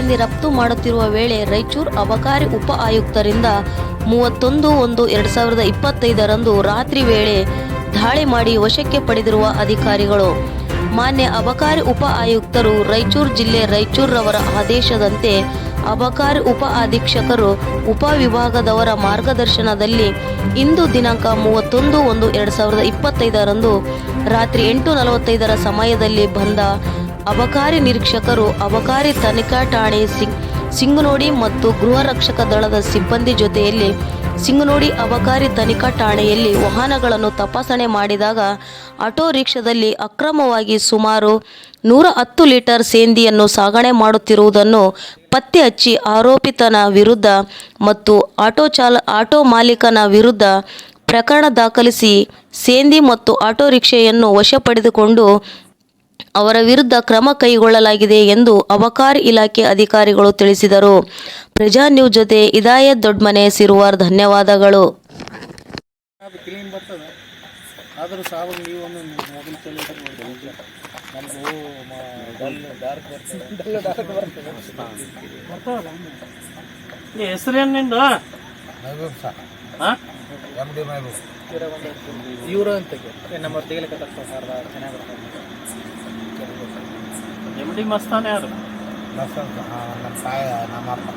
ಸೇಂದಿ ರಫ್ತು ಮಾಡುತ್ತಿರುವ ವೇಳೆ ರಾಯಚೂರು ಅಬಕಾರಿ ಉಪ ಆಯುಕ್ತರಿಂದ 31/1/2025 ರಾತ್ರಿ ವೇಳೆ ದಾಳಿ ಮಾಡಿ ವಶಕ್ಕೆ ಪಡೆದಿರುವ ಅಧಿಕಾರಿಗಳು. ಮಾನ್ಯ ಅಬಕಾರಿ ಉಪ ಆಯುಕ್ತರು ರಾಯಚೂರು ಜಿಲ್ಲೆ ರಾಯಚೂರವರ ಆದೇಶದಂತೆ ಅಬಕಾರಿ ಉಪ ಅಧೀಕ್ಷಕರು ಉಪವಿಭಾಗದವರ ಮಾರ್ಗದರ್ಶನದಲ್ಲಿ ಇಂದು ದಿನಾಂಕ 31/1/2025 ರಾತ್ರಿ 8:45 ಸಮಯದಲ್ಲಿ ಬಂದ ಅಬಕಾರಿ ನಿರೀಕ್ಷಕರು, ಅಬಕಾರಿ ತನಿಖಾ ಠಾಣೆ ಸಿಂಗನೂಡಿ ಮತ್ತು ಗೃಹ ರಕ್ಷಕ ದಳದ ಸಿಬ್ಬಂದಿ ಜೊತೆಯಲ್ಲಿ ಸಿಂಗನೂಡಿ ಅಬಕಾರಿ ತನಿಖಾ ಠಾಣೆಯಲ್ಲಿ ವಾಹನಗಳನ್ನು ತಪಾಸಣೆ ಮಾಡಿದಾಗ ಆಟೋ ರಿಕ್ಷಾದಲ್ಲಿ ಅಕ್ರಮವಾಗಿ ಸುಮಾರು 110 ಲೀಟರ್ ಸೇಂದಿಯನ್ನು ಸಾಗಣೆ ಮಾಡುತ್ತಿರುವುದನ್ನು ಪತ್ತೆ ಹಚ್ಚಿ ಆರೋಪಿತನ ವಿರುದ್ಧ ಮತ್ತು ಆಟೋ ಮಾಲೀಕನ ವಿರುದ್ಧ ಪ್ರಕರಣ ದಾಖಲಿಸಿ ಸೇಂದಿ ಮತ್ತು ಆಟೋ ರಿಕ್ಷಾವನ್ನು ವಶಪಡಿಸಿಕೊಂಡು ಅವರ ವಿರುದ್ಧ ಕ್ರಮ ಕೈಗೊಳ್ಳಲಾಗಿದೆ ಎಂದು ಅಬಕಾರಿ ಇಲಾಖೆ ಅಧಿಕಾರಿಗಳು ತಿಳಿಸಿದರು. ಪ್ರಜಾ ನ್ಯೂಸ್ ಜೊತೆ ಇದಾಯತ್ ದೊಡ್ಡಮನೆ ಸಿರುವಾರ್. ಧನ್ಯವಾದಗಳು. ಹೆಸರೇನು ನಿಂದು? ಇವರು ಅಂತ ನಂಬರ್ ತೆಗಿಲಿಕ್ಕೆ ಚೆನ್ನಾಗಿ ಎಮ್ ಡಿ ಮಸ್ತಾನೆ ಯಾರು? ನಮ್ಮ ತಾಯ ನಮ್ಮ ಅಪ್ಪ